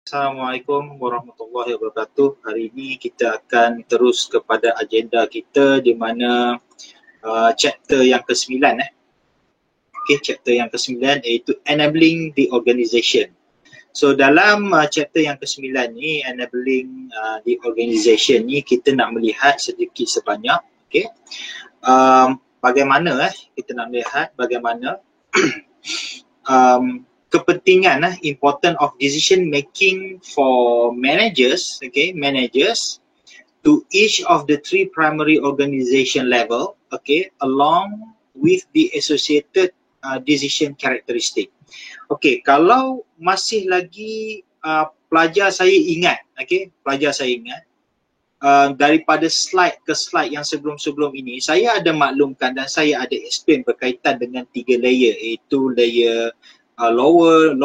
Assalamualaikum warahmatullahi wabarakatuh. Hari ini kita akan terus kepada agenda kita di mana chapter yang ke-9 chapter yang ke-9 iaitu enabling the organisation. So dalam chapter yang ke-9 ni, enabling the organization ni, kita nak melihat sedikit sebanyak bagaimana kita nak melihat bagaimana kepentingan important of decision making for managers, managers to each of the three primary organization level, along with the associated decision characteristic. Kalau masih lagi pelajar saya ingat, daripada slide ke slide yang sebelum-sebelum ini, saya ada maklumkan dan saya ada explain berkaitan dengan 3 layer, iaitu layer lower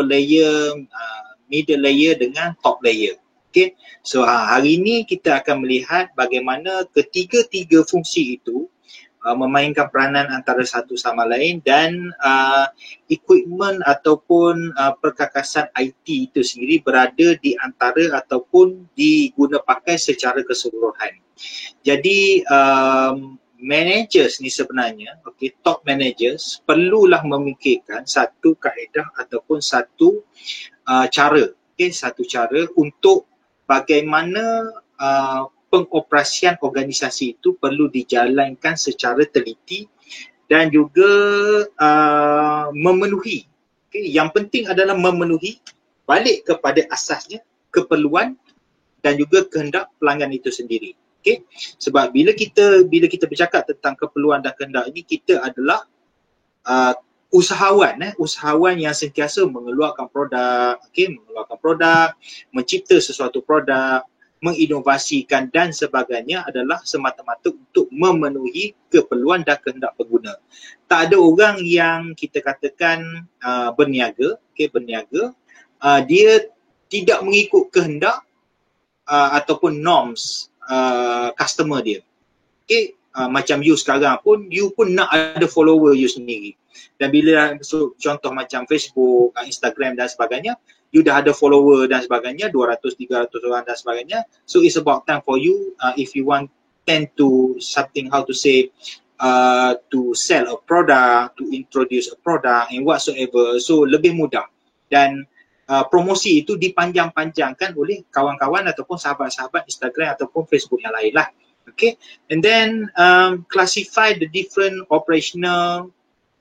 layer, middle layer dengan top layer. So hari ini kita akan melihat bagaimana ketiga-tiga fungsi itu memainkan peranan antara satu sama lain, dan equipment ataupun perkakasan IT itu sendiri berada di antara ataupun diguna pakai secara keseluruhan. Jadi managers ni sebenarnya, top managers perlulah memikirkan satu kaedah ataupun satu cara, satu cara untuk bagaimana pengoperasian organisasi itu perlu dijalankan secara teliti dan juga memenuhi. Yang penting adalah memenuhi balik kepada asasnya keperluan dan juga kehendak pelanggan itu sendiri. Sebab bila kita bercakap tentang keperluan dan kehendak ini, kita adalah usahawan yang sentiasa mengeluarkan produk, mencipta sesuatu produk, menginovasikan dan sebagainya adalah semata-mata untuk memenuhi keperluan dan kehendak pengguna. Tak ada orang yang kita katakan berniaga, dia tidak mengikut kehendak ataupun norms customer dia. Macam you sekarang pun, you pun nak ada follower you sendiri. Dan bila contoh macam Facebook, Instagram dan sebagainya, you dah ada follower dan sebagainya, 200-300 orang dan sebagainya. So it's about time for you, if you want to something, how to say, to sell a product, to introduce a product and whatsoever. So lebih mudah. Dan promosi itu dipanjang-panjangkan oleh kawan-kawan ataupun sahabat-sahabat Instagram ataupun Facebook yang lain lah. And then classify the different operational,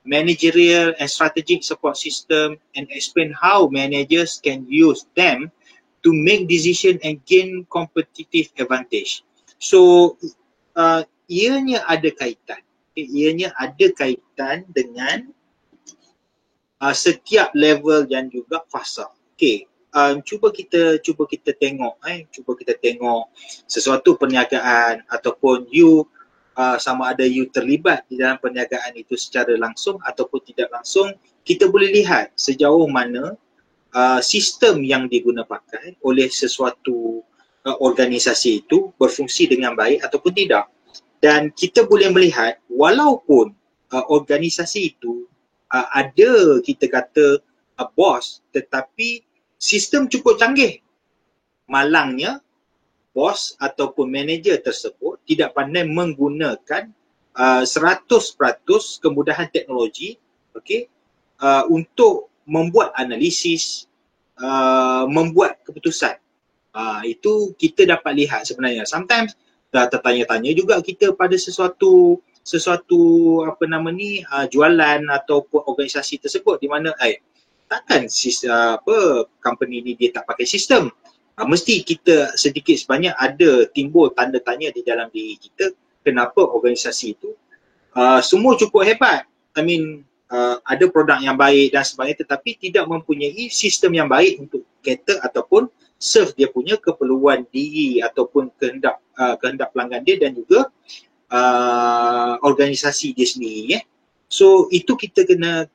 managerial and strategic support system and explain how managers can use them to make decision and gain competitive advantage. So ianya ada kaitan. Ianya ada kaitan dengan setiap level dan juga fasa. Cuba kita tengok sesuatu perniagaan ataupun you sama ada you terlibat di dalam perniagaan itu secara langsung ataupun tidak langsung. Kita boleh lihat sejauh mana sistem yang diguna pakai oleh sesuatu organisasi itu berfungsi dengan baik ataupun tidak. Dan kita boleh melihat walaupun organisasi itu ada kita kata bos, tetapi sistem cukup canggih, malangnya bos ataupun manager tersebut tidak pandai menggunakan 100% kemudahan teknologi untuk membuat analisis, membuat keputusan. Itu kita dapat lihat sebenarnya. Sometimes tertanya-tanya juga kita pada sesuatu jualan ataupun organisasi tersebut di mana takkan company ni dia tak pakai sistem. Mesti kita sedikit sebanyak ada timbul tanda tanya di dalam diri kita, kenapa organisasi itu semua cukup hebat, ada produk yang baik dan sebagainya, tetapi tidak mempunyai sistem yang baik untuk cater ataupun serve dia punya keperluan diri ataupun kehendak pelanggan dia dan juga organisasi dia sendiri. So itu kita kena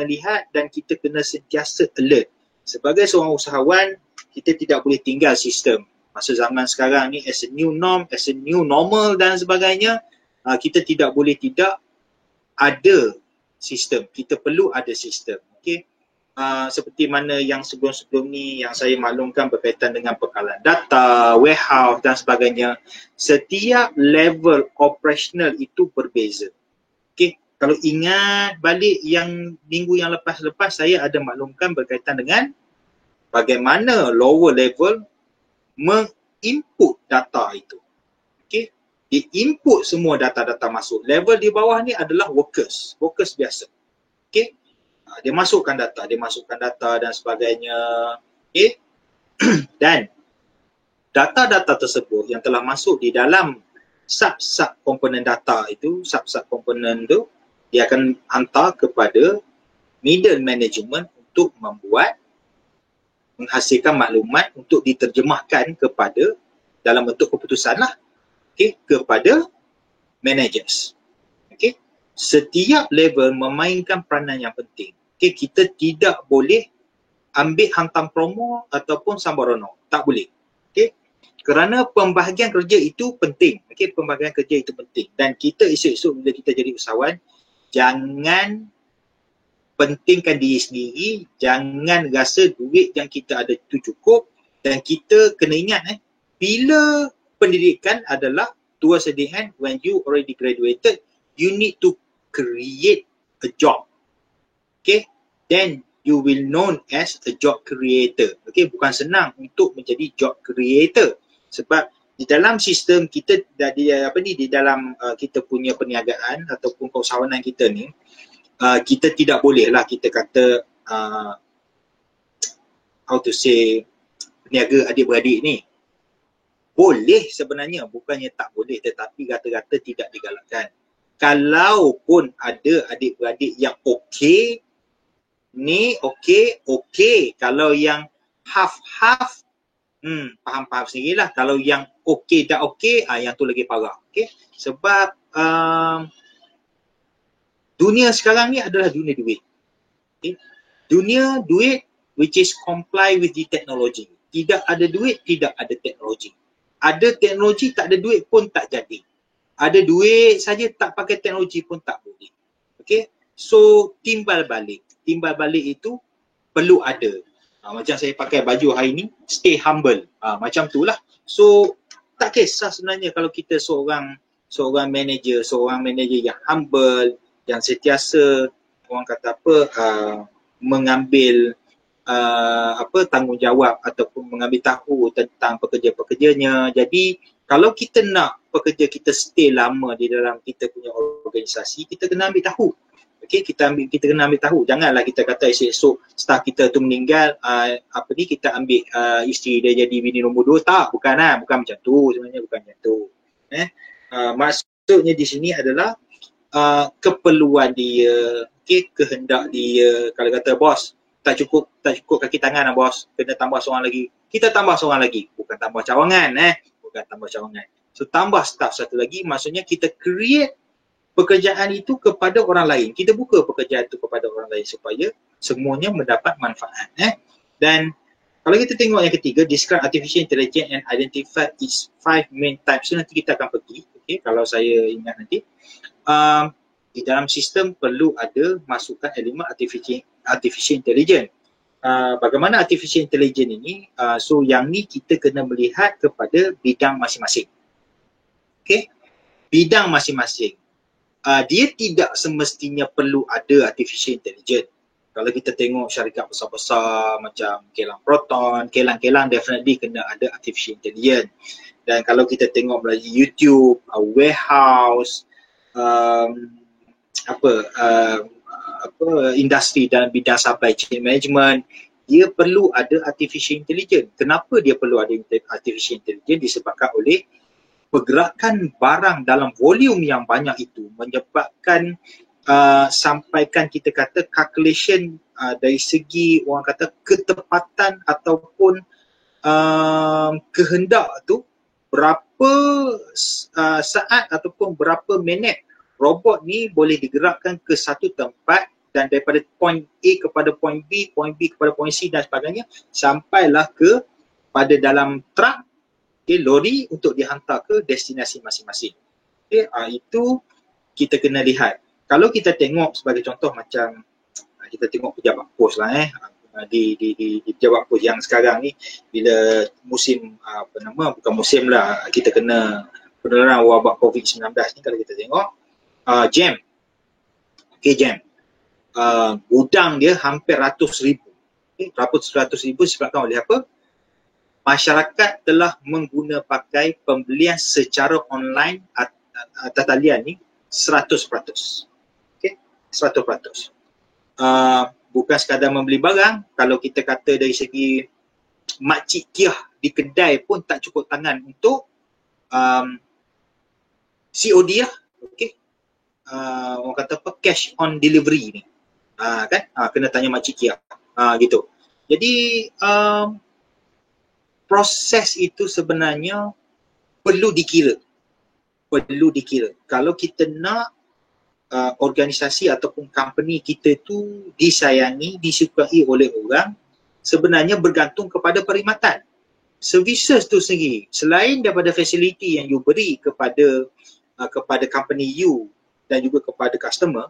lihat dan kita kena sentiasa alert. Sebagai seorang usahawan, kita tidak boleh tinggal sistem. Masa zaman sekarang ni as a new norm, as a new normal dan sebagainya, kita tidak boleh tidak ada sistem. Kita perlu ada sistem. seperti mana yang sebelum-sebelum ni yang saya maklumkan berkaitan dengan pengkalan data, warehouse dan sebagainya. Setiap level operational itu berbeza. Okay. Kalau ingat balik yang minggu yang lepas-lepas, saya ada maklumkan berkaitan dengan bagaimana lower level menginput data itu. Okay. Di-input semua data-data masuk. Level di bawah ni adalah workers biasa. Okay. Dia masukkan data dan sebagainya. Okay. Dan data-data tersebut yang telah masuk di dalam sub-sub komponen data itu, sub-sub komponen tu, dia akan hantar kepada middle management untuk menghasilkan maklumat untuk diterjemahkan kepada dalam bentuk keputusan lah, okay, kepada managers. Okay. Setiap level memainkan peranan yang penting. Okay, kita tidak boleh ambil hantam promo ataupun sambarono. Tak boleh. Okay. Kerana pembahagian kerja itu penting. Okay, pembahagian kerja itu penting. Dan kita esok-esok bila kita jadi usahawan, jangan pentingkan diri sendiri, jangan rasa duit yang kita ada itu cukup, dan kita kena ingat bila pendidikan adalah towards the end, when you already graduated, you need to create a job. Okay, then you will known as a job creator. Okay, bukan senang untuk menjadi job creator sebab di dalam sistem kita di dalam kita punya perniagaan ataupun keusahawanan kita ni, kita tidak boleh lah kita kata how to say, peniaga adik-beradik ni. Boleh sebenarnya, bukannya tak boleh, tetapi rata-rata tidak digalakkan. Kalaupun ada adik-beradik yang okey, ni okey. Kalau yang half-half, faham-faham sendirilah. Kalau yang okey tak okey, yang tu lagi parah. Okay? Sebab dunia sekarang ni adalah dunia duit. Okay? Dunia duit which is comply with the technology. Tidak ada duit, tidak ada teknologi. Ada teknologi, tak ada duit pun tak jadi. Ada duit saja tak pakai teknologi pun tak boleh. Okay? So timbal balik itu perlu ada. Macam saya pakai baju hari ni, stay humble. Macam tu lah. So tak kisah sebenarnya kalau kita seorang manager yang humble, yang sentiasa orang kata mengambil tanggungjawab ataupun mengambil tahu tentang pekerja-pekerjanya. Jadi kalau kita nak pekerja kita stay lama di dalam kita punya organisasi, kita kena ambil tahu. Okey, kita kena ambil tahu. Janganlah kita kata esok staff kita tu meninggal, kita ambil isteri dia jadi bini nombor 2. Tak, bukan macam tu sebenarnya, bukan macam tu. Maksudnya di sini adalah keperluan dia, okey, kehendak dia. Kalau kata bos, tak cukup kaki tangan lah bos, kena tambah seorang lagi. Kita tambah seorang lagi, bukan tambah cawangan So tambah staff satu lagi, maksudnya kita create pekerjaan itu kepada orang lain. Kita buka pekerjaan itu kepada orang lain supaya semuanya mendapat manfaat. Dan kalau kita tengok yang ketiga, describe artificial intelligence and identify its 5 main types. So nanti kita akan pergi, okay, kalau saya ingat nanti. Di dalam sistem perlu ada masukkan elemen artificial intelligence. Bagaimana artificial intelligence ini? So yang ni kita kena melihat kepada bidang masing-masing. Okay? Bidang masing-masing. Dia tidak semestinya perlu ada artificial intelligence. Kalau kita tengok syarikat besar-besar macam Kelang Proton, Kelang definitely kena ada artificial intelligence. Dan kalau kita tengok melalui YouTube, warehouse, industri dalam bidang supply chain management, dia perlu ada artificial intelligence. Kenapa dia perlu ada artificial intelligence? Disebabkan oleh pergerakan barang dalam volume yang banyak itu menyebabkan sampaikan kita kata calculation dari segi orang kata ketepatan ataupun kehendak tu berapa saat ataupun berapa minit robot ni boleh digerakkan ke satu tempat dan daripada point A kepada point B kepada point C dan sebagainya sampailah ke pada dalam truk, okay, lori untuk dihantar ke destinasi masing-masing. Okay, itu kita kena lihat. Kalau kita tengok sebagai contoh macam kita tengok pejabat pos lah di pejabat pos yang sekarang ni, bila musim bukan musim lah, kita kena penularan wabak COVID-19 ni, kalau kita tengok jam, jam gudang dia hampir ratus ribu sebabkan oleh apa? Masyarakat telah pakai pembelian secara online atas talian ni 100%. 100%. Bukan sekadar membeli barang, kalau kita kata dari segi makcik kiah di kedai pun tak cukup tangan untuk COD lah, orang kata apa, cash on delivery ni, kena tanya makcik kiah, gitu. Jadi proses itu sebenarnya perlu dikira. Kalau kita nak organisasi ataupun company kita tu disayangi, disukai oleh orang, sebenarnya bergantung kepada perkhidmatan. Services tu sendiri, selain daripada fasiliti yang you beri kepada company you dan juga kepada customer,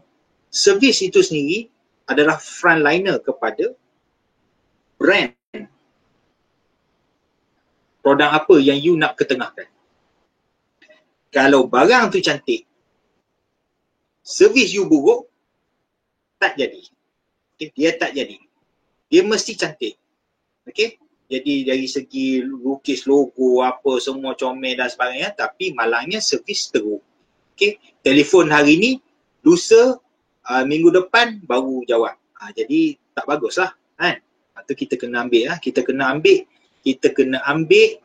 servis itu sendiri adalah frontliner kepada brand. Produk apa yang you nak ketengahkan. Kalau barang tu cantik, servis you buruk, tak jadi. Dia tak jadi. Dia mesti cantik. Jadi dari segi lukis logo apa semua comel dan sebagainya, tapi malangnya servis teruk. Telefon hari ni, lusa minggu depan baru jawab. Jadi tak baguslah kan. Itu kita kena ambil kita kena ambil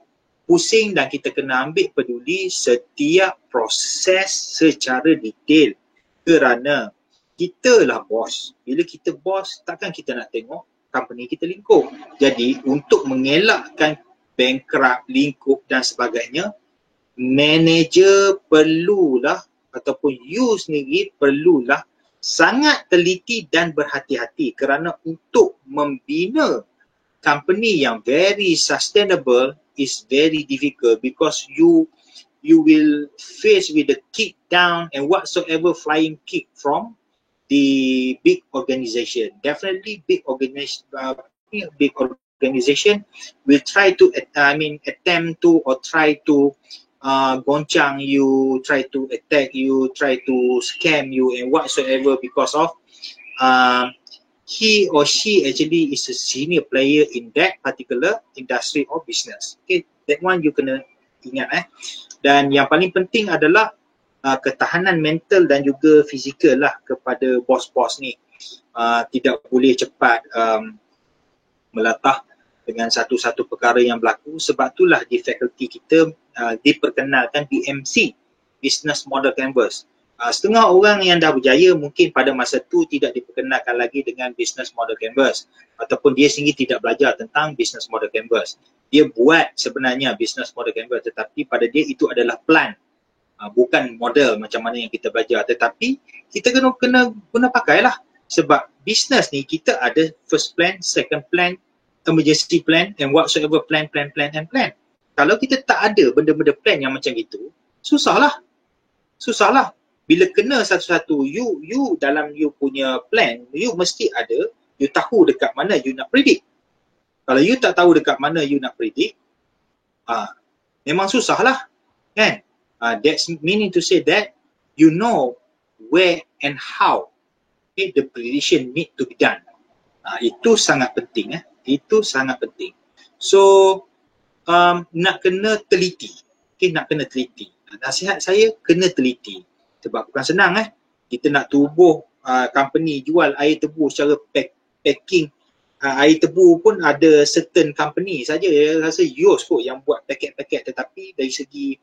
pusing dan kita kena ambil peduli setiap proses secara detail, kerana kita lah bos. Bila kita bos, takkan kita nak tengok company kita lingkup. Jadi untuk mengelakkan bankrupt, lingkup dan sebagainya, manager perlulah ataupun you sendiri perlulah sangat teliti dan berhati-hati, kerana untuk membina company yang very sustainable is very difficult, because you will face with the kick down and whatsoever flying kick from the big organization. Definitely big organization will try to attempt to or try to goncang you, try to attack you, try to scam you and whatsoever, because of he or she actually is a senior player in that particular industry or business. That one you kena ingat. Dan yang paling penting adalah ketahanan mental dan juga fizikal lah kepada bos-bos ni. Tidak boleh cepat melatah dengan satu-satu perkara yang berlaku. Sebab itulah di fakulti kita diperkenalkan BMC, Business Model Canvas. Setengah orang yang dah berjaya mungkin pada masa tu tidak diperkenalkan lagi dengan Business Model Canvas, ataupun dia sendiri tidak belajar tentang Business Model Canvas. Dia buat sebenarnya Business Model Canvas, tetapi pada dia itu adalah plan, bukan model macam mana yang kita belajar. Tetapi kita kena pakailah, sebab business ni kita ada first plan, second plan, emergency plan and whatsoever plan. Kalau kita tak ada benda-benda plan yang macam itu, susahlah. Bila kena satu-satu, you dalam you punya plan, you mesti ada, you tahu dekat mana you nak predict. Kalau you tak tahu dekat mana you nak predict, memang susahlah, kan? That's meaning to say that you know where and how the prediction need to be done. Itu sangat penting. Itu sangat penting. So, nak kena teliti. Nak kena teliti. Nasihat saya, kena teliti. Sebab bukan senang kita nak tubuh company jual air tebu secara packing. Air tebu pun ada certain company saja, rasa Yos kot yang buat paket-paket, tetapi dari segi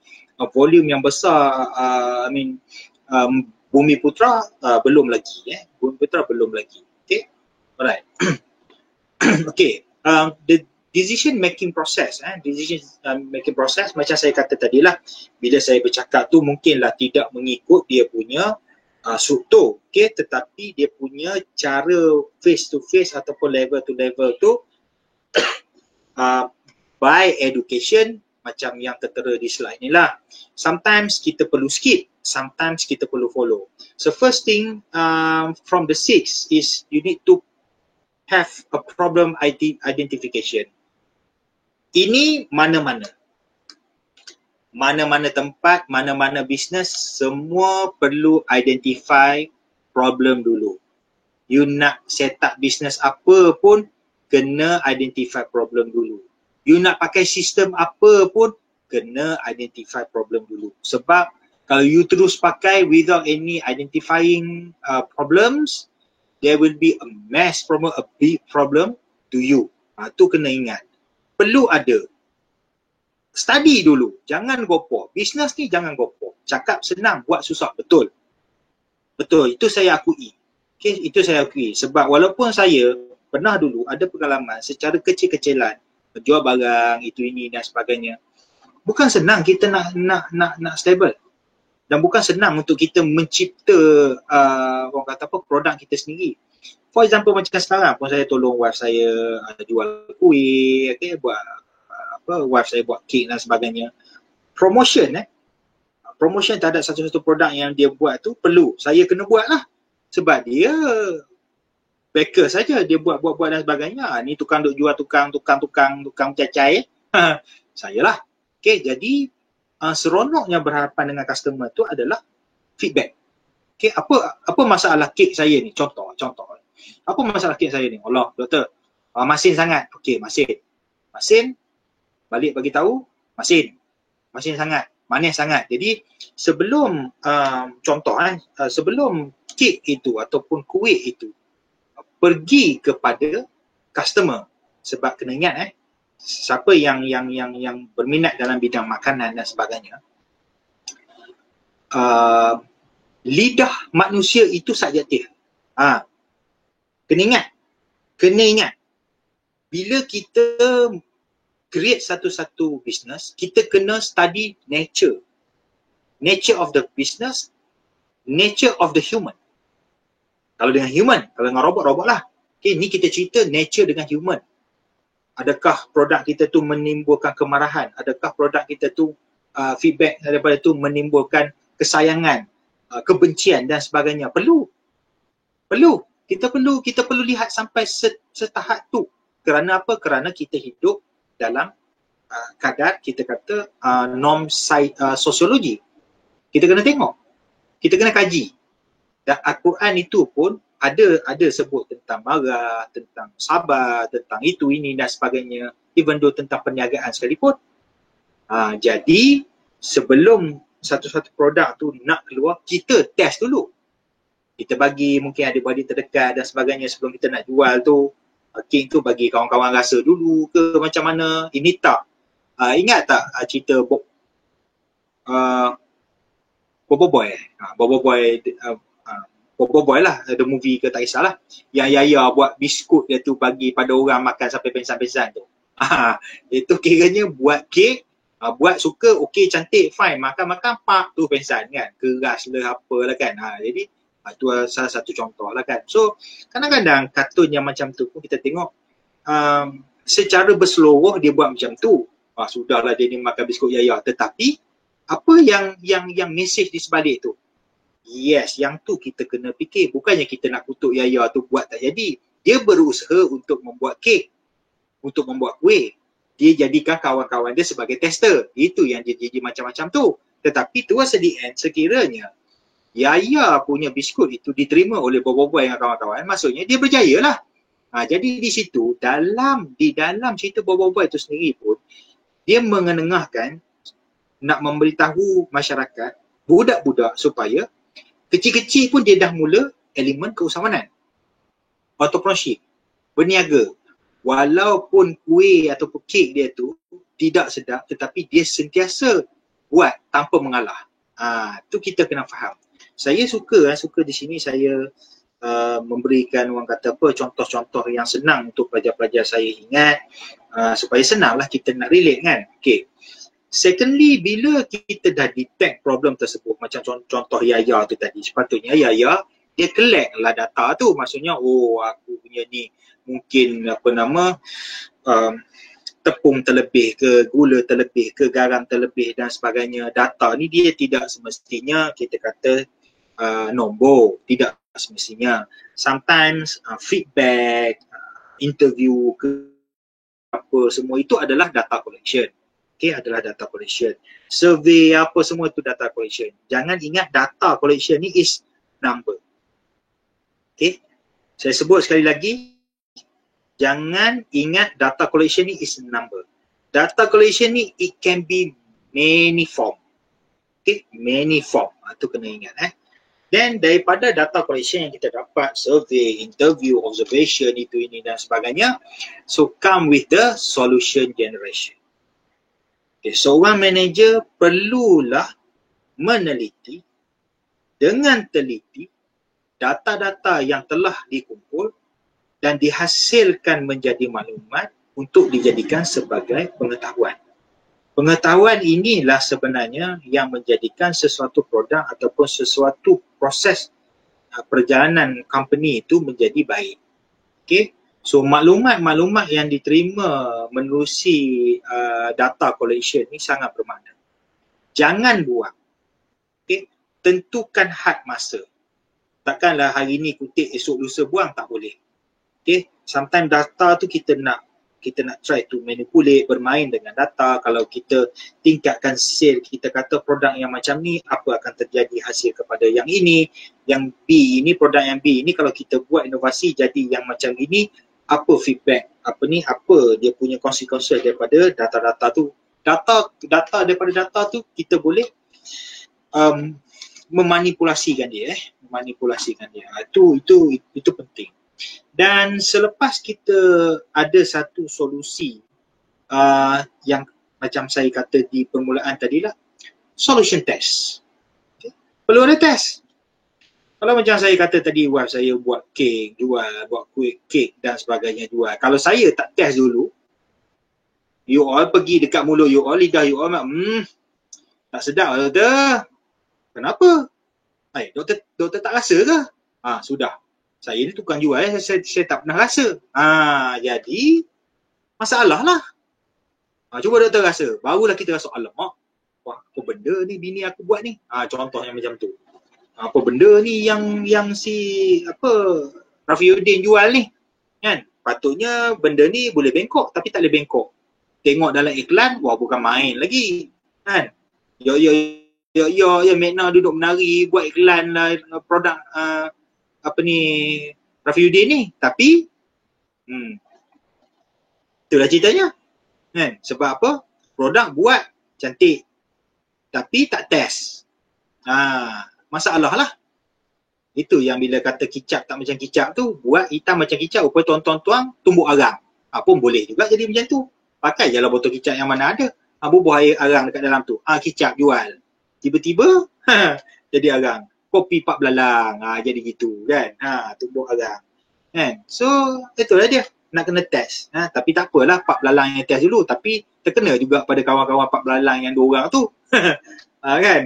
volume yang besar, Bumi Putra belum lagi. Bumi Putra belum lagi. Okay, alright. Okay, the decision making process, making process macam saya kata tadilah, bila saya bercakap tu mungkinlah tidak mengikut dia punya struktur, tetapi dia punya cara face to face ataupun level to level tu by education, macam yang tertera di slide ni lah. Sometimes kita perlu skip, sometimes kita perlu follow. So first thing from the 6 is you need to have a problem identification. Ini mana-mana tempat, mana-mana bisnes, semua perlu identify problem dulu. You nak set up bisnes apa pun, kena identify problem dulu. You nak pakai sistem apa pun, kena identify problem dulu. Sebab kalau you terus pakai without any identifying problems, there will be a mass problem, a big problem to you. Tu kena ingat. Perlu ada. Study dulu. Jangan gopoh. Bisnes ni jangan gopoh. Cakap senang, buat susah. Betul. Betul. Itu saya akui. Okay, itu saya akui. Sebab walaupun saya pernah dulu ada pengalaman secara kecil-kecilan jual barang itu ini dan sebagainya, bukan senang kita nak stable, dan bukan senang untuk kita mencipta orang kata apa, produk kita sendiri. For example macam sekarang pun saya tolong wife saya jual kuih, okay, buat wife saya buat kek dan sebagainya. Promotion promotion terhadap satu-satu produk yang dia buat tu perlu saya kena buat lah, sebab dia baker saja, dia buat dan sebagainya. Ni tukang duk jual, tukang cacai, saya lah. Okay, jadi seronoknya berhadapan dengan customer tu adalah feedback. Okay, apa masalah kek saya ni? Contoh. Apa masalah kek saya ni? Allah, doktor, masin sangat. Okay, masin, balik bagi tahu, masin sangat, manis sangat. Jadi sebelum sebelum kek itu ataupun kuih itu pergi kepada customer, sebab kena ingat siapa yang berminat dalam bidang makanan dan sebagainya, lidah manusia itu subjektif. Kena ingat bila kita create satu-satu business, kita kena study nature of the business, nature of the human. Kalau dengan human, kalau dengan robot lah. Okay, ni kita cerita nature dengan human. Adakah produk kita tu menimbulkan kemarahan? Adakah produk kita tu feedback daripada tu menimbulkan kesayangan, kebencian dan sebagainya? Perlu. Kita perlu lihat sampai setahap tu. Kerana apa? Kerana kita hidup dalam kadar kita kata norm sosiologi. Kita kena tengok. Kita kena kaji. Dan Al-Quran itu pun ada sebut tentang marah, tentang sabar, tentang itu, ini dan sebagainya. Even though tentang perniagaan sekalipun. Jadi sebelum satu-satu produk tu nak keluar, kita test dulu. Kita bagi mungkin adik-adik terdekat dan sebagainya sebelum kita nak jual tu. Kek tu bagi kawan-kawan rasa dulu ke macam mana. Ini tak. Ingat tak cerita Bobo Boy lah, the movie ke tak kisahlah, yang Yaya buat biskut dia tu bagi pada orang makan sampai pensan-pensan tu. Itu kiranya buat kek, buat suka, okey, cantik, fine, makan-makan, pak tu pensan kan, keras lah apalah kan. Jadi itu salah satu contoh lah kan. So kadang-kadang kartun yang macam tu pun kita tengok secara berseluruh dia buat macam tu. Sudahlah dia ni makan biskut Yaya, tetapi apa yang mesej di sebalik tu? Yes, yang tu kita kena fikir. Bukannya kita nak kutuk Yaya tu buat tak jadi. Dia berusaha untuk membuat kek, untuk membuat kuih. Dia jadikan kawan-kawan dia sebagai tester. Itu yang dia jadi macam-macam tu. Tetapi towards the end, sekiranya Yaya punya biskut itu diterima oleh Bobo Boy dengan kawan-kawan, maksudnya dia berjaya lah. Jadi di situ, di dalam cerita Bobo Boy itu sendiri pun, dia mengenengahkan nak memberitahu masyarakat, budak-budak, supaya kecil-kecil pun dia dah mula elemen keusahawanan, entrepreneurship, berniaga. Walaupun kuih ataupun kek dia tu tidak sedap, tetapi dia sentiasa buat tanpa mengalah. Tu kita kena faham. Saya suka di sini saya memberikan orang kata apa, contoh-contoh yang senang untuk pelajar-pelajar saya ingat, supaya senanglah kita nak relate kan. Okay. Secondly, bila kita dah detect problem tersebut, macam contoh Yaya tu tadi, sepatutnya Yaya dia collect lah data tu. Maksudnya, aku punya ni mungkin tepung terlebih ke, gula terlebih ke, garam terlebih dan sebagainya. Data ni dia tidak semestinya kita kata nombor, tidak semestinya. Sometimes feedback, interview ke apa semua itu adalah data collection. Okay, adalah data collection. Survey apa semua itu data collection. Jangan ingat data collection ni is number. Okay, saya sebut sekali lagi, jangan ingat data collection ni is number. Data collection ni it can be many form. Okay, many form. Itu kena ingat. Then daripada data collection yang kita dapat, survey, interview, observation, itu ini dan sebagainya, so come with the solution generation. Okay, seorang manager perlulah meneliti dengan teliti data-data yang telah dikumpul dan dihasilkan menjadi maklumat untuk dijadikan sebagai pengetahuan. Pengetahuan inilah sebenarnya yang menjadikan sesuatu produk ataupun sesuatu proses perjalanan company itu menjadi baik. Okay? So maklumat-maklumat yang diterima menerusi data collection ni sangat bermakna. Jangan buang. Okay? Tentukan had masa. Takkanlah hari ni kutip, esok lusa buang, tak boleh. Okay? Sometimes data tu kita nak try to manipulate, bermain dengan data. Kalau kita tingkatkan sale, kita kata produk yang macam ni, apa akan terjadi hasil kepada yang ini, yang B ini, produk yang B ini, kalau kita buat inovasi jadi yang macam ini, apa feedback, apa dia punya konsekuensi daripada data-data tu. Data daripada data tu kita boleh memanipulasikan dia, memanipulasikan dia. Itu penting. Dan selepas kita ada satu solusi yang macam saya kata di permulaan tadilah, solution test. Okay. Perlu ada test. Kalau macam saya kata tadi, wah saya buat kek, jual, buat kuih kek dan sebagainya jual. Kalau saya tak test dulu, you all pergi dekat mulut you all, lidah you all, tak sedap doktor. Kenapa? Doktor tak rasa ke? Sudah. Saya ni tukang jual, saya tak pernah rasa. Jadi masalah lah. Cuba doktor rasa. Barulah kita rasa, alamak, wah, apa benda ni bini aku buat ni? Contohnya macam tu. Apa benda ni yang si Rafiuddin jual ni? Kan? Patutnya benda ni boleh bengkok tapi tak boleh bengkok. Tengok dalam iklan, wah bukan main lagi. Kan? Mekna duduk menari buat iklan produk Rafiuddin ni, tapi itulah ceritanya. Kan? Sebab apa? Produk buat cantik tapi tak test. Masalah lah. Itu yang bila kata kicap tak macam kicap tu, buat hitam macam kicap, rupanya tuang-tuang tumbuk arang. Pun boleh juga jadi macam tu. Pakai je lah botol kicap yang mana ada. Bubuh air arang dekat dalam tu. Kicap jual. Tiba-tiba jadi arang. Kopi pak belalang. Jadi gitu kan. Tumbuk arang. Kan? So itulah dia. Nak kena test. Tapi tak apalah pak belalang yang test dulu. Tapi terkena juga pada kawan-kawan pak belalang yang 2 orang tu. Kan?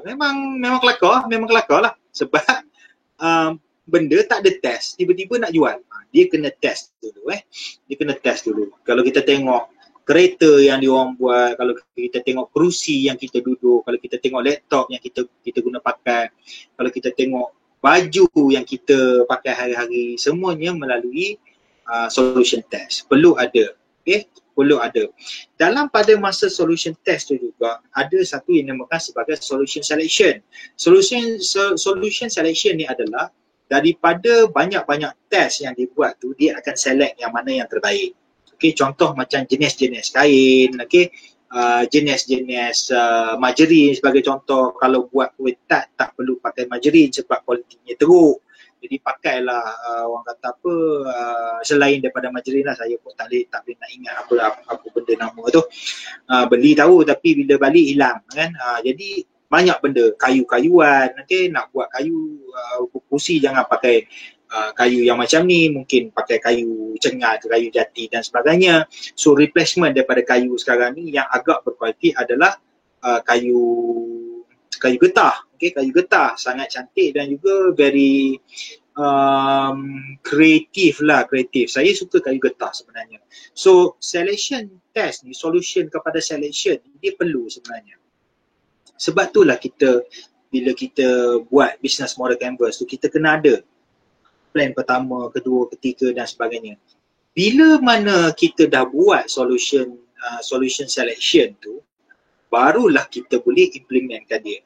Memang kelakar lah. Sebab benda tak ada test, tiba-tiba nak jual. Dia kena test dulu. Dia kena test dulu. Kalau kita tengok kereta yang diorang buat, kalau kita tengok kerusi yang kita duduk, kalau kita tengok laptop yang kita guna pakai, kalau kita tengok baju yang kita pakai hari-hari, semuanya melalui solution test. Perlu ada. Okay? Perlu ada. Dalam pada masa solution test tu juga ada satu yang dinamakan sebagai solution selection. Solution selection ni adalah daripada banyak-banyak test yang dibuat tu, dia akan select yang mana yang terbaik. Okey, contoh macam jenis-jenis kain, okey, jenis-jenis margarine sebagai contoh. Kalau buat kuih tart tak perlu pakai margarine sebab kualitinya teruk. Jadi pakailah orang kata selain daripada margarine lah. Saya pun tak boleh nak ingat apa benda nama tu. Beli tahu tapi bila balik hilang kan. Jadi banyak benda, kayu-kayuan, okay? Nak buat kayu kursi jangan pakai kayu yang macam ni, mungkin pakai kayu cengat, kayu jati dan sebagainya. So replacement daripada kayu sekarang ni yang agak berkualiti adalah kayu kayu getah. Okay, kayu getah sangat cantik dan juga very kreatif lah, kreatif. Saya suka kayu getah sebenarnya. So selection test ni, solution kepada selection, dia perlu sebenarnya. Sebab itulah kita, bila kita buat business model canvas tu, kita kena ada plan pertama, kedua, ketiga dan sebagainya. Bila mana kita dah buat solution selection tu, barulah kita boleh implementkan dia.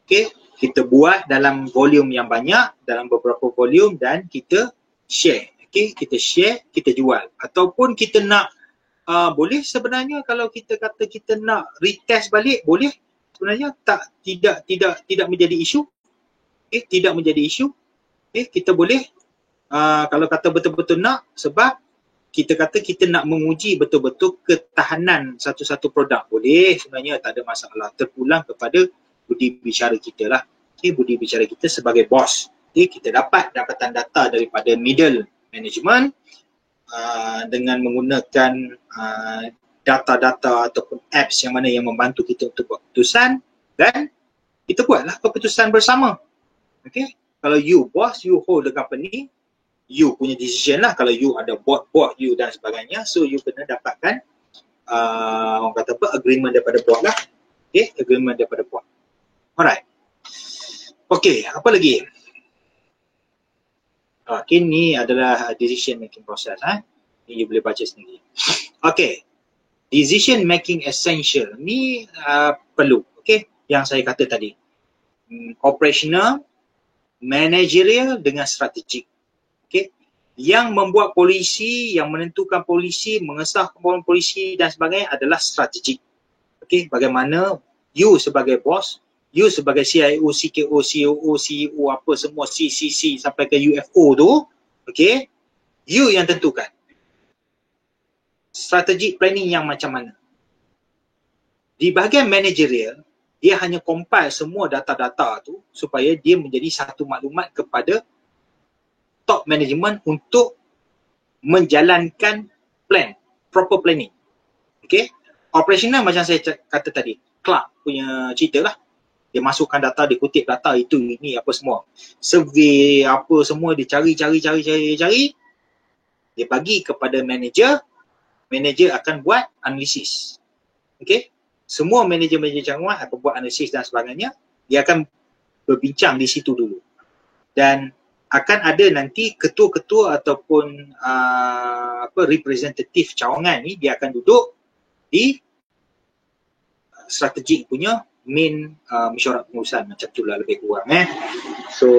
Okay, kita buat dalam volume yang banyak, dalam beberapa volume dan kita share. Okay, kita share, kita jual. Ataupun kita nak, boleh sebenarnya kalau kita kata kita nak retest balik, boleh. Sebenarnya tidak menjadi isu. Okay, tidak menjadi isu. Okay, kita boleh, kalau kata betul-betul nak, sebab kita kata kita nak menguji betul-betul ketahanan satu-satu produk, boleh sebenarnya, tak ada masalah. Terpulang kepada budi bicara kita lah. Okay, budi bicara kita sebagai bos. Okay, kita dapat dapatan data daripada middle management dengan menggunakan data-data ataupun apps yang mana yang membantu kita untuk buat keputusan, dan kita buatlah keputusan bersama. Okay, kalau you boss, you hold the company, you punya decision lah. Kalau you ada board you dan sebagainya, so you kena dapatkan orang kata apa, agreement daripada board lah. Okay, agreement daripada board. Alright. Okay, apa lagi? Okay, ni adalah decision making process. Ni you boleh baca sendiri. Okay, decision making essential ni perlu. Okay, yang saya kata tadi, operational, managerial dengan strategik. Okay, yang membuat polisi, yang menentukan polisi, mengesahkan polisi dan sebagainya adalah strategik. Okay, bagaimana you sebagai bos, you sebagai CIO, CKO, COO, CEO, apa semua CCC sampai ke UFO tu, okay, you yang tentukan strategic planning yang macam mana. Di bahagian managerial, dia hanya compile semua data-data tu supaya dia menjadi satu maklumat kepada top management untuk menjalankan plan, proper planning. Okay, operational macam saya kata tadi, Clark punya cerita lah. Dia masukkan data, dia kutip data, itu, ini, apa semua. Survey, apa semua, dia cari. Dia bagi kepada manager, manager akan buat analisis. Okay, semua manager-manager cawangan akan buat analisis dan sebagainya. Dia akan berbincang di situ dulu. Dan akan ada nanti ketua-ketua ataupun representatif cawangan ni, dia akan duduk di strategik punya main mesyuarat pengurusan, macam tu lah lebih kurang. So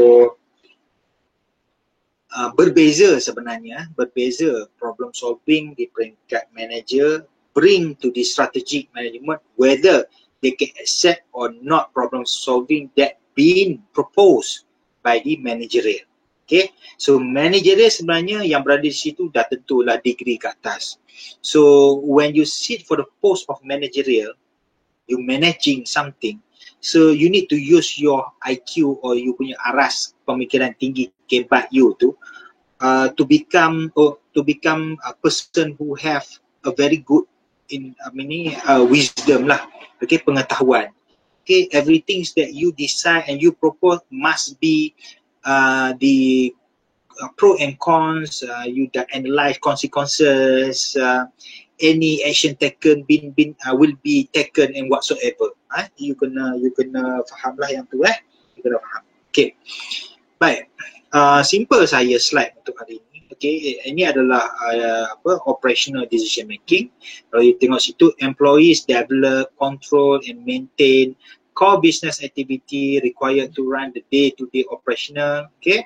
berbeza sebenarnya, berbeza problem solving di peringkat manager bring to the strategic management, whether they can accept or not problem solving that been proposed by the managerial. Okay, so managerial sebenarnya yang berada di situ dah tentulah degree ke atas. So when you sit for the post of managerial, you managing something, so you need to use your IQ or you punya aras pemikiran tinggi kebat you tu to become a person who have a very good wisdom lah. Okay, pengetahuan. Okay, everything that you decide and you propose must be the pro and cons. You dah analyze consequences. Any action taken will be taken and whatsoever. You kena faham lah yang tu. You kena faham. Okay, baik. Simple saya slide untuk hari ini. Okay, ini adalah operational decision making. Kalau you tengok situ, employees develop, control and maintain core business activity required to run the day-to-day operational. Okay,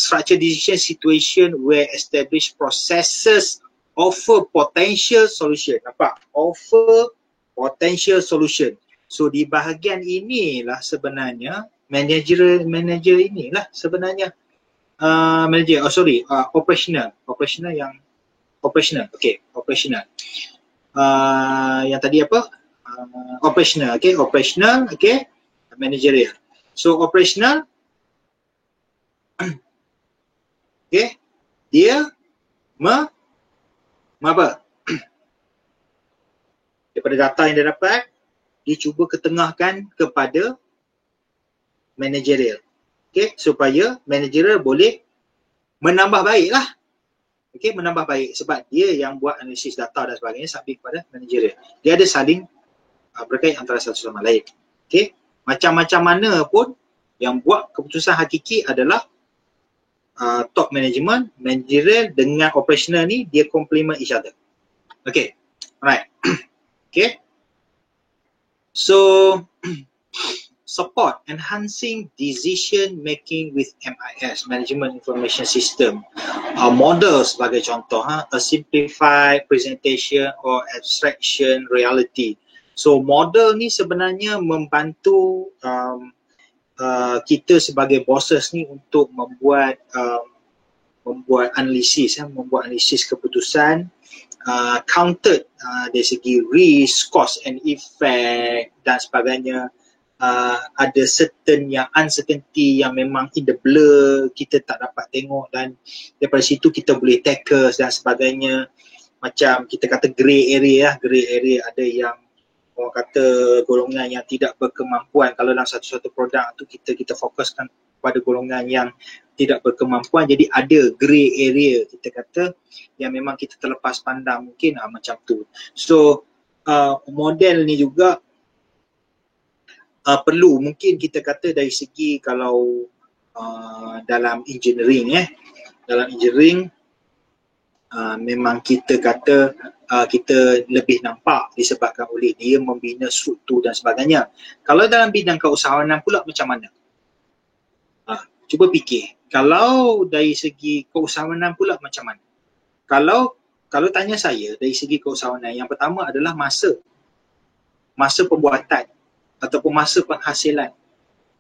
structure decision situation where established processes offer potential solution. Nampak? Offer potential solution. So di bahagian inilah sebenarnya manager inilah sebenarnya operational yang operational. Okay, operational. Yang tadi apa? Operational. Okay, operational. Okay, managerial. So operational, okay, dia apa? Daripada data yang dia dapat, dia cuba ketengahkan kepada managerial. Okay, supaya managerial boleh menambah baik lah. Okay, menambah baik sebab dia yang buat analisis data dan sebagainya submit kepada managerial. Dia ada saling berkait antara satu sama lain. Okay, macam-macam mana pun yang buat keputusan hakiki adalah top management, managerial dengan operational ni dia complement each other. Okay, alright. Okay, so support enhancing decision making with MIS, Management Information System. Model sebagai contoh, a simplified presentation or abstraction reality. So model ni sebenarnya membantu kita sebagai bosses ni untuk membuat analisis, membuat analisis keputusan, counted dari segi risk, cost and effect dan sebagainya. Ada certain yang uncertainty yang memang in the blur kita tak dapat tengok dan daripada situ kita boleh tackle dan sebagainya. Macam kita kata grey area ada yang orang kata golongan yang tidak berkemampuan. Kalau dalam satu-satu produk tu kita fokuskan pada golongan yang tidak berkemampuan, jadi ada grey area kita kata yang memang kita terlepas pandang mungkin macam tu. So model ni juga perlu mungkin kita kata dari segi kalau dalam engineering memang kita kata kita lebih nampak disebabkan oleh dia membina struktur dan sebagainya. Kalau dalam bidang keusahawanan pula macam mana? Cuba fikir, kalau dari segi keusahawanan pula macam mana? Kalau tanya saya dari segi keusahawanan, yang pertama adalah masa pembuatan ataupun masa penghasilan.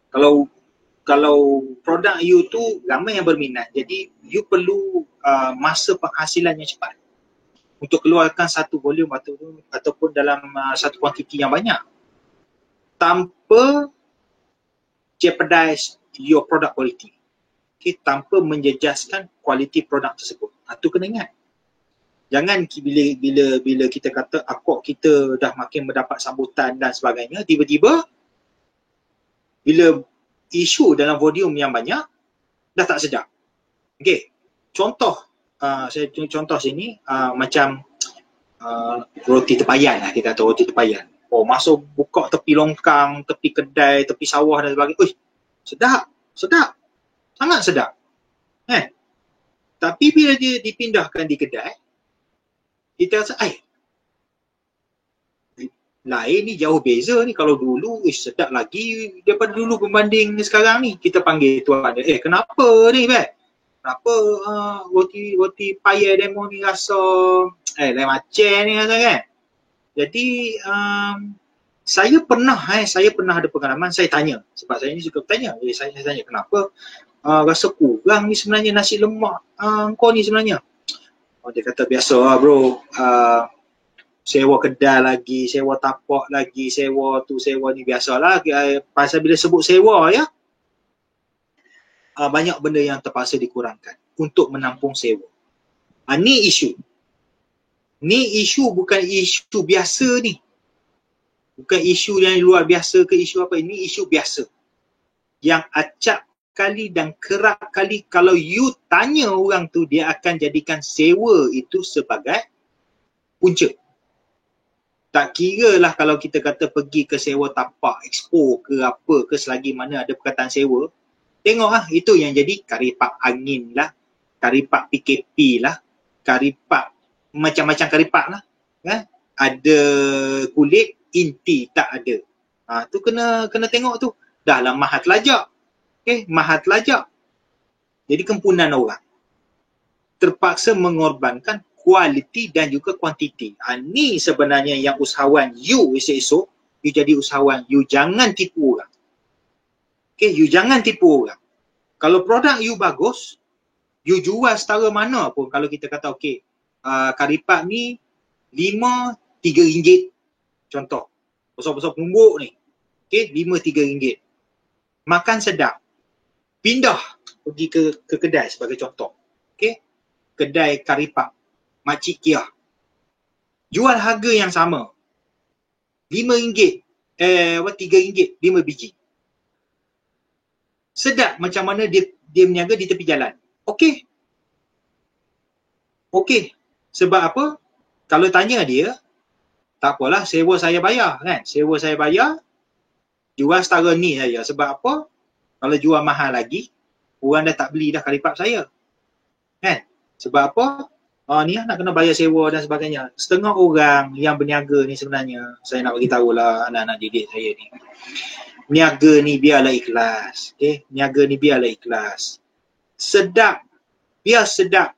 Kalau produk you tu ramai yang berminat, jadi you perlu masa penghasilan yang cepat untuk keluarkan satu volume ataupun dalam satu kuantiti yang banyak tanpa jeopardize your product quality. Okay, tanpa menjejaskan kualiti produk tersebut. Itu kena ingat. Jangan bila kita kata akok kita dah makin mendapat sambutan dan sebagainya, tiba-tiba bila isu dalam volume yang banyak dah tak sedap. Okey, saya contoh sini macam roti tepayan lah, kita kata roti tepayan. Masuk buka tepi longkang, tepi kedai, tepi sawah dan sebagainya. Sedap. Sangat sedap. Tapi bila dia dipindahkan di kedai, kita rasa lain ni, jauh beza ni. Kalau dulu sedap lagi daripada dulu berbanding sekarang ni. Kita panggil tuan dia, kenapa ni kenapa roti payah demo ni rasa lain macam ni rasa kan. Jadi saya pernah ada pengalaman. Saya tanya, sebab saya ni suka bertanya. Jadi saya tanya, kenapa rasa kurang ni sebenarnya nasi lemak kau ni sebenarnya. Dia kata, biasa lah bro, sewa kedai lagi, sewa tapak lagi, sewa tu, sewa ni, biasalah. Pasal bila sebut sewa ya, banyak benda yang terpaksa dikurangkan untuk menampung sewa. Ni isu. Ni isu bukan isu biasa ni. Bukan isu yang luar biasa ke isu apa. Ini isu biasa. Yang acap kali dan kerap kali kalau you tanya orang tu, dia akan jadikan sewa itu sebagai punca. Tak kira lah kalau kita kata pergi ke sewa tapak, expo ke apa ke, selagi mana ada perkataan sewa, tengok lah, itu yang jadi karipak angin lah, karipak PKP lah, karipak macam-macam karipak lah. Ada kulit, inti tak ada. Tu kena tengok tu. Dah lah mahal telajak. Mahal telajak. Jadi kempunan orang terpaksa mengorbankan kualiti dan juga kuantiti. Ni sebenarnya yang usahawan you esok-esok, you jadi usahawan, you jangan tipu orang. You jangan tipu orang. Kalau produk you bagus, you jual setara mana pun. Kalau kita kata karipak ni 5 RM3 contoh. Besar-besar penumbuk ni. 5 RM3. Makan sedap. Pindah pergi ke kedai sebagai contoh. Kedai karipak Makcik Kia. Jual harga yang sama. RM5, RM3, 5 biji. sedap macam mana dia berniaga di tepi jalan. Okey. Okey. Sebab apa? Kalau tanya dia, tak apalah, sewa saya bayar kan. Sewa saya bayar, jual setara ni saja. Sebab apa? Kalau jual mahal lagi, orang dah tak beli dah kali lipat saya. Kan? Sebab apa? Ni nak kena bayar sewa dan sebagainya. Setengah orang yang berniaga ni sebenarnya, saya nak bagi tahulah anak-anak didik saya ni. Niaga ni biarlah ikhlas. Okay? Niaga ni biarlah ikhlas. Sedap. Biar sedap.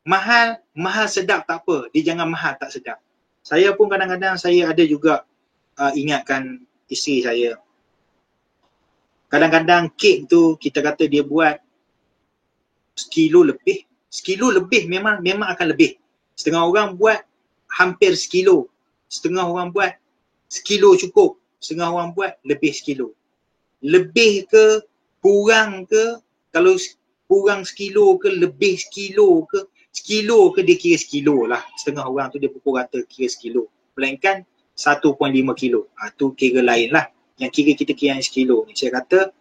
Mahal sedap tak apa. Dia jangan mahal tak sedap. Saya pun kadang-kadang saya ada juga ingatkan isteri saya. Kadang-kadang kek tu kita kata dia buat sekilo lebih. Sekilo lebih memang akan lebih. Setengah orang buat hampir sekilo. Setengah orang buat sekilo cukup. Setengah orang buat lebih sekilo. Lebih ke, kurang ke, kalau kurang sekilo ke, lebih sekilo ke dia kira sekilo lah. Setengah orang tu dia pukul rata kira sekilo. Melainkan 1.5 kilo. Tu kira lain lah. Yang kira kita kira yang sekilo ni. Saya kata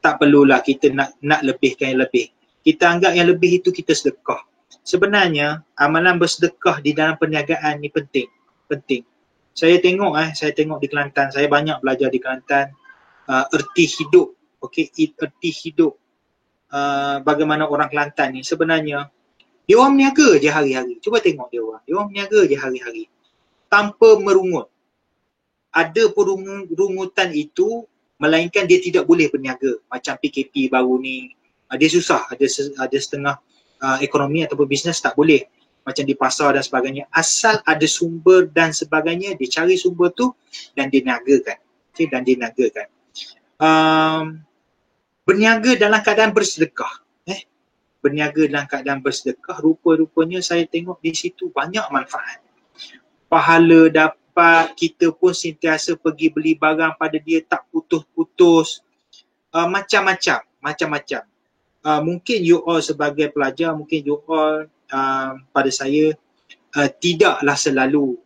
tak perlulah kita nak lebihkan yang lebih. Kita anggap yang lebih itu kita sedekah. Sebenarnya amalan bersedekah di dalam perniagaan ni penting. Saya tengok di Kelantan, saya banyak belajar di Kelantan erti hidup. Okey, erti hidup. Bagaimana orang Kelantan ni sebenarnya dia orang berniaga je hari-hari. Cuba tengok dia orang berniaga je hari-hari. Tanpa merungut. Ada perungutan itu melainkan dia tidak boleh berniaga. Macam PKP baru ni, dia susah, ada setengah ekonomi ataupun bisnes tak boleh. Macam di pasar dan sebagainya. Asal ada sumber dan sebagainya, dia cari sumber tu dan dia niagakan. Okay, dan dia niagakan. Berniaga dalam keadaan bersedekah. Berniaga dalam keadaan bersedekah, rupa-rupanya saya tengok di situ banyak manfaat. Pahala dapat, kita pun sentiasa pergi beli barang pada dia tak putus-putus. Macam-macam. Mungkin you all sebagai pelajar, mungkin you all pada saya tidaklah selalu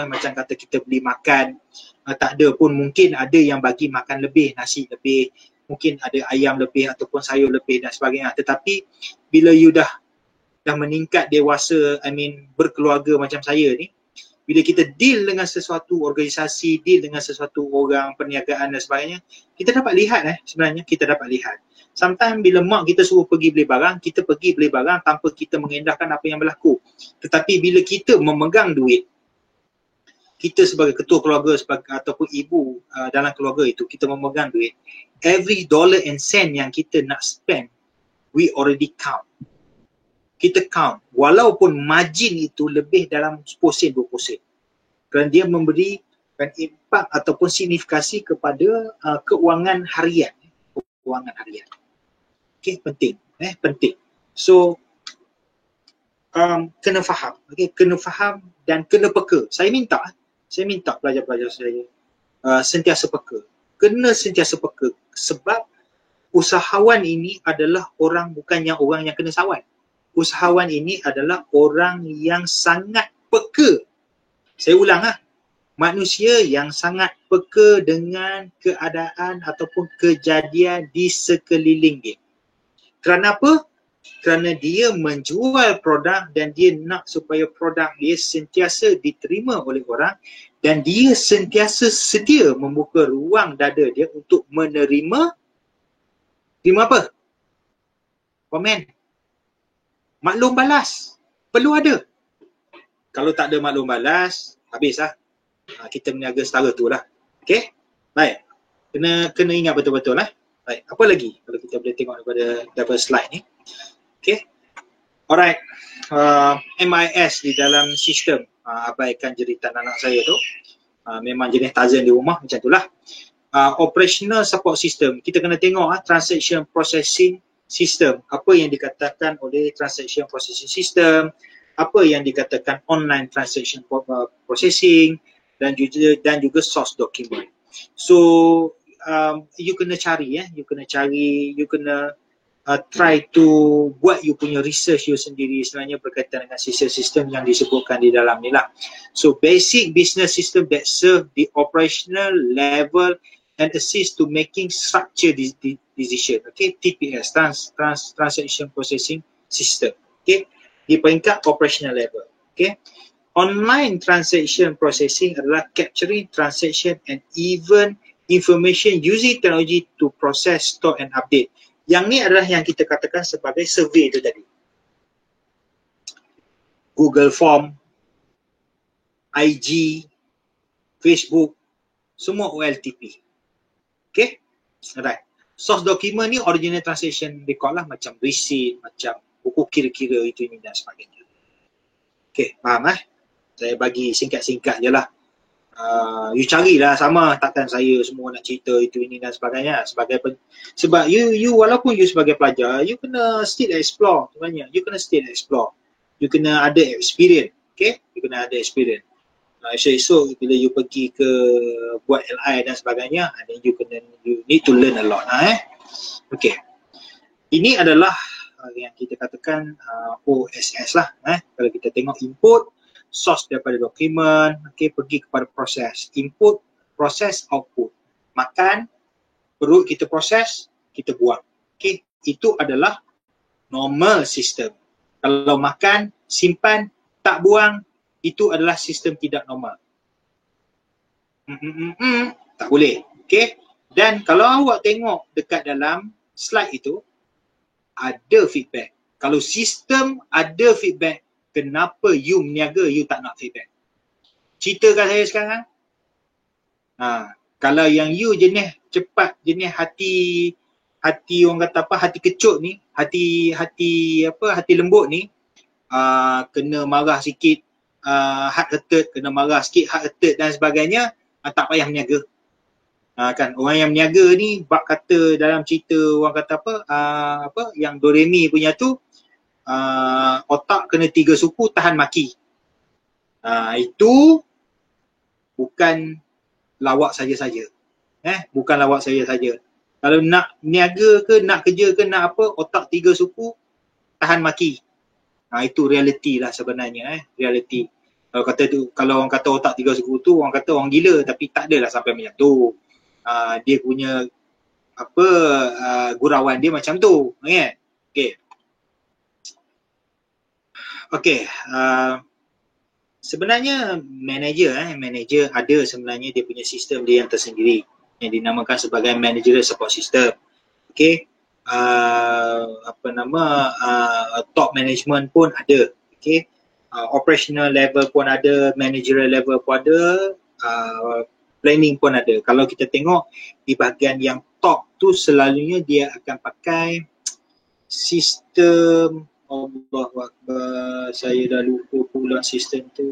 macam kata kita beli makan, tak ada pun, mungkin ada yang bagi makan lebih, nasi lebih, mungkin ada ayam lebih ataupun sayur lebih dan sebagainya. Tetapi bila you dah meningkat dewasa, berkeluarga macam saya ni, bila kita deal dengan sesuatu organisasi, deal dengan sesuatu orang, perniagaan dan sebagainya, kita dapat lihat sebenarnya kita dapat lihat. Sometimes bila mak kita suruh pergi beli barang, kita pergi beli barang tanpa kita mengendahkan apa yang berlaku. Tetapi bila kita memegang duit, kita sebagai ketua keluarga ataupun ibu dalam keluarga itu, kita memegang duit, every dollar and cent yang kita nak spend, we already count. Kita count. Walaupun margin itu lebih dalam 10%, 20%. Kerana dia memberikan impak ataupun signifikasi kepada keuangan harian. Okay, penting. So, kena faham. Okay, kena faham dan kena peka. Saya minta pelajar-pelajar saya sentiasa peka. Kena sentiasa peka. Sebab usahawan ini adalah bukannya orang yang kena sawan. Usahawan ini adalah orang yang sangat peka. Saya ulang manusia yang sangat peka dengan keadaan ataupun kejadian di sekeliling dia. Kerana apa? Kerana dia menjual produk dan dia nak supaya produk dia sentiasa diterima oleh orang dan dia sentiasa sedia membuka ruang dada dia untuk menerima apa? Komen. Maklum balas. Perlu ada. Kalau tak ada maklum balas, habislah. Kita berniaga setara tu lah. Okay? Baik. Kena ingat betul-betul lah. Baik. Apa lagi kalau kita boleh tengok daripada slide ni. Okay. Alright. MIS di dalam sistem, abaikan jeritan anak saya tu. Memang jenis Tarzan di rumah macam tu lah. Operational support system. Kita kena tengok transaction processing system. Apa yang dikatakan oleh transaction processing system. Apa yang dikatakan online transaction processing. Dan juga source document. So, you kena cari you kena try to buat you punya research you sendiri sebenarnya berkaitan dengan sistem-sistem yang disebutkan di dalam ni lah. So basic business system that serve the operational level and assist to making structured decision. Okay, TPS, Transaction Processing System. Okay, di peringkat operational level. Okay, online transaction processing adalah capturing transaction and even information using technology to process, store and update. Yang ni adalah yang kita katakan sebagai survey itu tadi. Google Form, IG, Facebook, semua OLTP. Okay, alright. Source document ni original transaction record lah, macam receipt, macam buku kira-kira itu ini dan sebagainya. Okay, faham Saya bagi singkat-singkat je lah. You carilah, sama takkan saya semua nak cerita itu ini dan sebagainya. Sebab you walaupun you sebagai pelajar, you kena still explore sebenarnya. You kena still explore. You kena ada experience. Okay, you kena ada experience. Esok bila you pergi ke buat LI dan sebagainya, then you need to learn a lot. Okay, ini adalah yang kita katakan OSS lah. Kalau kita tengok input, source daripada dokumen, okay, pergi kepada proses, input, proses, output. Makan, perut kita proses, kita buang. Okay, itu adalah normal system. Kalau makan, simpan, tak buang, itu adalah sistem tidak normal. Tak boleh. Okay. Dan kalau awak tengok dekat dalam slide itu, ada feedback. Kalau sistem ada feedback, kenapa you meniaga, you tak nak feedback? Ceritakan saya sekarang. Kalau yang you jenis cepat, jenis hati orang kata apa, hati kecut ni, hati lembut ni, kena marah sikit, heart hurted, kena marah sikit, heart hurted dan sebagainya, tak payah meniaga. Kan orang yang meniaga ni bab kata dalam cerita orang kata apa yang Doremi punya tu, otak kena 3 suku tahan maki. Itu bukan lawak saja-saja. Bukan lawak saja-saja. Kalau nak niaga ke, nak kerja ke, nak apa, otak 3 suku tahan maki. Itu reality lah sebenarnya. Reality. Kalau orang kata otak 3 suku tu, orang kata orang gila, tapi tak adalah sampai macam tu. Dia punya gurauan dia macam tu. Okay. Sebenarnya manager ada sebenarnya dia punya sistem dia yang tersendiri yang dinamakan sebagai managerial support system. Okay. Top management pun ada. Okay. Operational level pun ada, managerial level pun ada, planning pun ada. Kalau kita tengok di bahagian yang top tu selalunya dia akan pakai sistem, Allahuakbar, saya dah lupa pula sistem tu.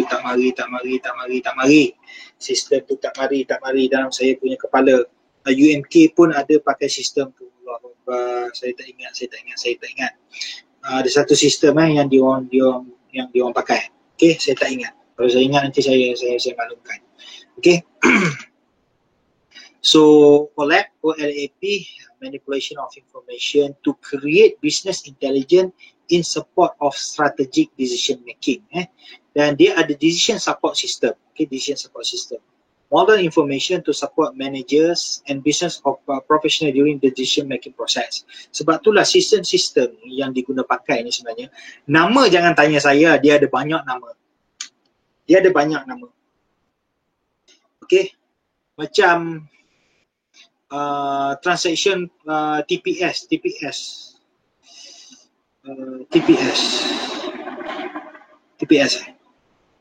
Tak mari. Sistem tu tak mari dalam saya punya kepala. UMK pun ada pakai sistem tu. Allahuakbar, saya tak ingat. Ada satu sistem yang diorang pakai. Okay, saya tak ingat. Kalau saya ingat nanti saya maklumkan. Okay. So OLAP, manipulation of information to create business intelligence in support of strategic decision making. Dan dia ada decision support system. Okay, decision support system. Model information to support managers and business of professional during the decision making process. Sebab itulah sistem-sistem yang diguna pakai ni sebenarnya. Nama jangan tanya saya, dia ada banyak nama. Okay. Macam transaction TPS.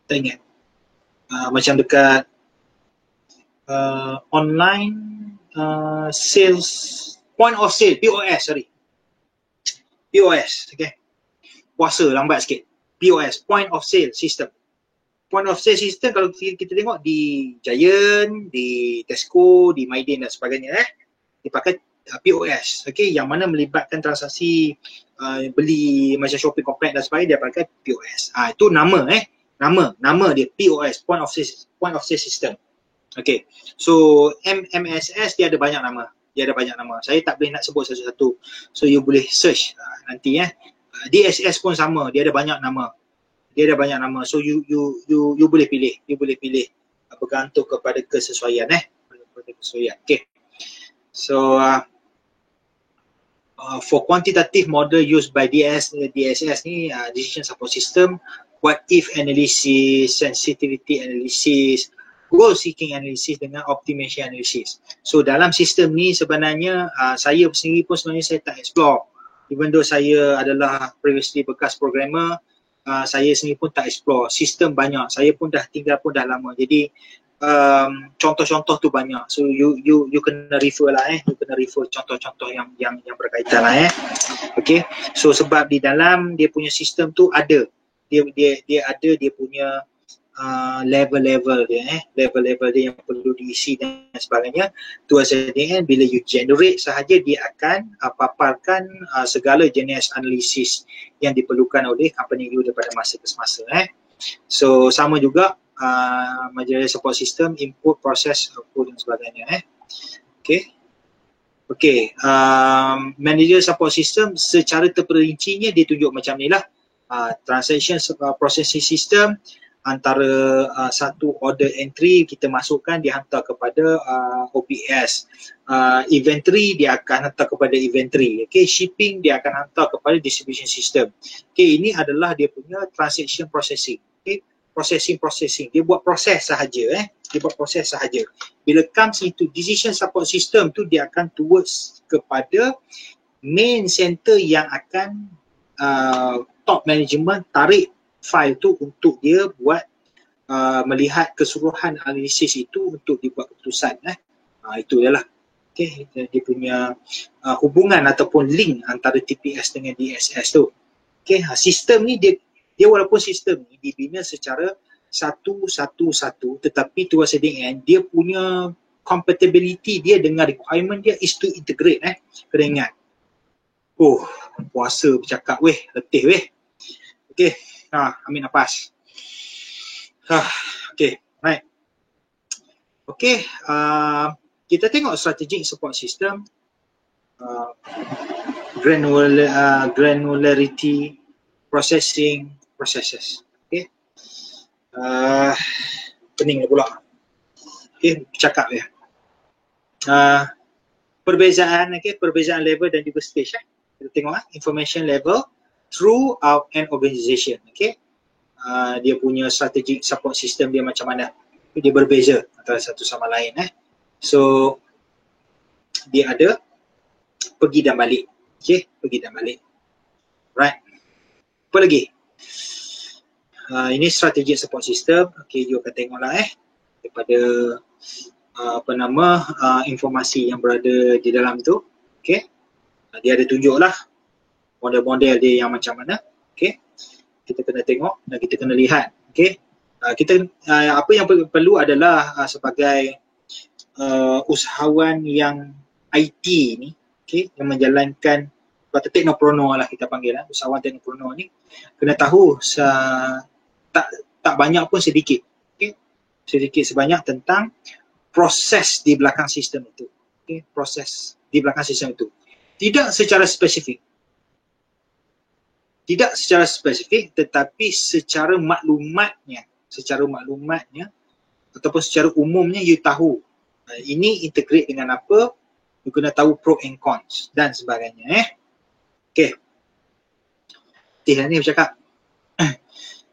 Tak ingat. Macam dekat online sales, point of sale, POS, okay. Puasa lambat sikit. POS, point of sale system. Point of sale system kalau kita tengok di Giant, di Tesco, di Maidin dan sebagainya, dipakai POS, okay, yang mana melibatkan transaksi beli macam shopping complex dan sebagainya, dia pakai POS. Itu nama dia POS, point of sale system. Okay, so MMSS dia ada banyak nama. Saya tak boleh nak sebut satu-satu. So you boleh search nanti DSS pun sama, dia ada banyak nama. So you boleh pilih bergantung kepada kesesuaian kesesuaian. Okay. So for quantitative model used by DSS ni, decision support system, what if analysis, sensitivity analysis, goal seeking analysis dengan optimization analysis. So dalam sistem ni sebenarnya saya sendiri pun sebenarnya saya tak explore. Even though saya adalah previously bekas programmer, saya sendiri pun tak explore. Sistem banyak, saya pun dah tinggal pun dah lama. Jadi contoh-contoh tu banyak. So you kena refer lah you kena refer contoh-contoh yang berkaitan lah Okay. So sebab di dalam dia punya sistem tu ada dia ada dia punya level-level dia level-level dia yang perlu diisi dan sebagainya. Towards the end bila you generate sahaja dia akan paparkan segala jenis analisis yang diperlukan oleh company you daripada masa ke semasa So sama juga majlis support system, input, proses, output dan sebagainya Okay. Manager support system secara terperincinya dia tunjuk macam ni lah. Transaction processing system, antara satu order entry kita masukkan dihantar kepada OPS. Inventory dia akan hantar kepada inventory. Okay. Shipping dia akan hantar kepada distribution system. Okay. Ini adalah dia punya transaction processing. Okay. Processing. Dia buat proses sahaja Dia buat proses sahaja. Bila comes into decision support system tu dia akan towards kepada main center yang akan top management tarik file tu untuk dia buat melihat keseluruhan analisis itu untuk dibuat keputusan itu adalah okay, dia punya hubungan ataupun link antara TPS dengan DSS tu. Okay, sistem ni dia walaupun sistem ni dibina secara satu-satu tetapi towards the end dia punya compatibility dia dengan requirement dia is to integrate kena ingat. Puasa bercakap letih Okay, ambil nafas. Okay, right. Okay, kita tengok strategic support system, granularity, processing, processes. Okay, pening pula. Okay, bercakap perbezaan level dan juga stage kita tengok information level throughout an organization. Okay, dia punya strategic support system dia macam mana, dia berbeza antara satu sama lain So dia ada pergi dan balik. Okay, pergi dan balik. Right. Apa lagi? Ini strategic support system. Okay, you akan tengoklah daripada informasi yang berada di dalam tu. Okay, dia ada tunjuklah model-model dia yang macam mana. Okay, kita kena tengok dan kita kena lihat. Okay, kita apa yang perlu adalah sebagai usahawan yang IT ni, okay, yang menjalankan atau teknopreneur lah kita panggil usahawan teknopreneur ni kena tahu tak banyak pun sedikit, okay, sedikit sebanyak tentang proses di belakang sistem itu. Okay, proses di belakang sistem itu tidak secara spesifik tetapi secara maklumatnya ataupun secara umumnya you tahu ini integrate dengan apa, you kena tahu pro and cons dan sebagainya Okay, ni bercakap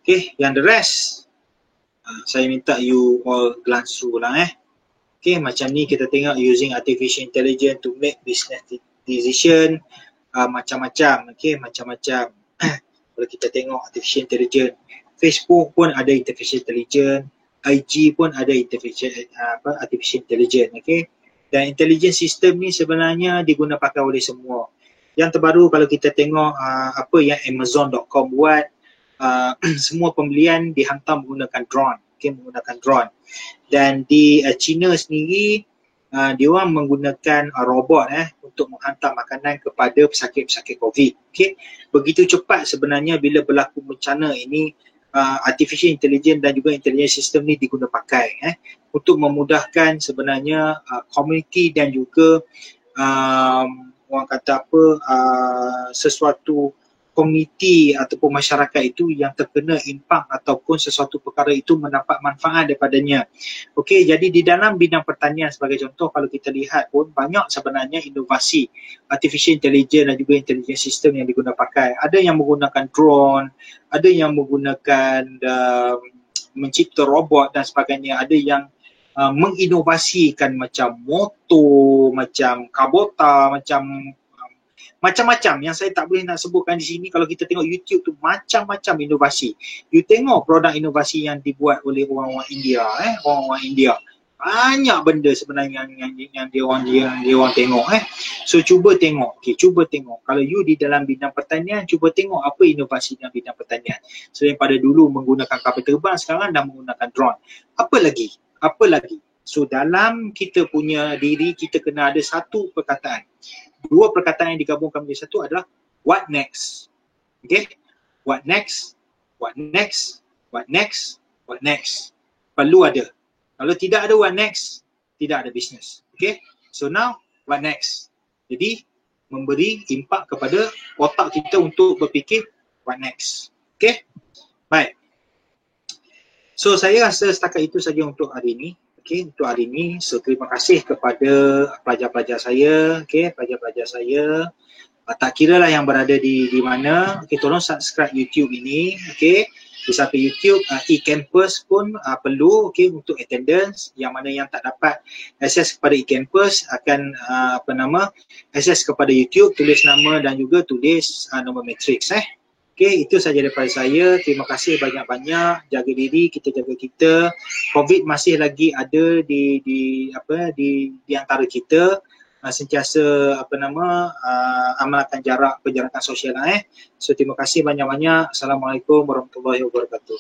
okay, yang the rest saya minta you all glance through lah okay, macam ni kita tengok using artificial intelligence to make business decision, macam-macam okay, macam-macam. Kalau kita tengok artificial intelligence, Facebook pun ada artificial intelligence, IG pun ada artificial intelligence, okay. Dan intelligence system ni sebenarnya diguna pakai oleh semua. Yang terbaru kalau kita tengok apa yang Amazon.com buat, semua pembelian dihantar menggunakan drone, okay, menggunakan drone. Dan di China sendiri dia orang menggunakan robot untuk menghantar makanan kepada pesakit-pesakit COVID. Okay. Begitu cepat sebenarnya bila berlaku bencana ini, artificial intelligence dan juga intelligence system ni diguna pakai untuk memudahkan sebenarnya community dan juga orang kata sesuatu komuniti ataupun masyarakat itu yang terkena impak ataupun sesuatu perkara itu mendapat manfaat daripadanya. Okey, jadi di dalam bidang pertanian sebagai contoh, kalau kita lihat pun banyak sebenarnya inovasi artificial intelligence dan juga intelligence system yang digunakan pakai. Ada yang menggunakan drone, ada yang menggunakan mencipta robot dan sebagainya, ada yang menginovasikan macam motor, macam kabota, macam-macam yang saya tak boleh nak sebutkan di sini. Kalau kita tengok YouTube tu macam-macam inovasi. You tengok produk inovasi yang dibuat oleh orang-orang India, orang-orang India. Banyak benda sebenarnya yang dia orang tengok. So cuba tengok. Okay, cuba tengok. Kalau you di dalam bidang pertanian, cuba tengok apa inovasi dalam bidang pertanian. Selain pada dulu menggunakan kapal terbang, sekarang dah menggunakan drone. Apa lagi? Apa lagi? So dalam kita punya diri, kita kena ada satu perkataan. Dua perkataan yang digabungkan menjadi satu adalah what next. Okay? What next? What next? What next? What next? Perlu ada. Kalau tidak ada what next, tidak ada business. Okay? So now, what next? Jadi, memberi impak kepada otak kita untuk berfikir what next. Okay? Baik. So, saya rasa setakat itu saja untuk hari ini. Okay, untuk hari ini. So, terima kasih kepada pelajar-pelajar saya. Okay, pelajar-pelajar saya. Tak kira lah yang berada di mana. Okay, tolong subscribe YouTube ini. Okay, di satu YouTube, e-campus pun perlu, okay, untuk attendance. Yang mana yang tak dapat akses kepada e-campus akan akses kepada YouTube, tulis nama dan juga tulis nombor matriks. Okay, itu saja daripada saya. Terima kasih banyak-banyak. Jaga diri, kita jaga kita. COVID masih lagi ada di antara kita. Sentiasa amalkan penjarakan sosial. So terima kasih banyak-banyak. Assalamualaikum warahmatullahi wabarakatuh.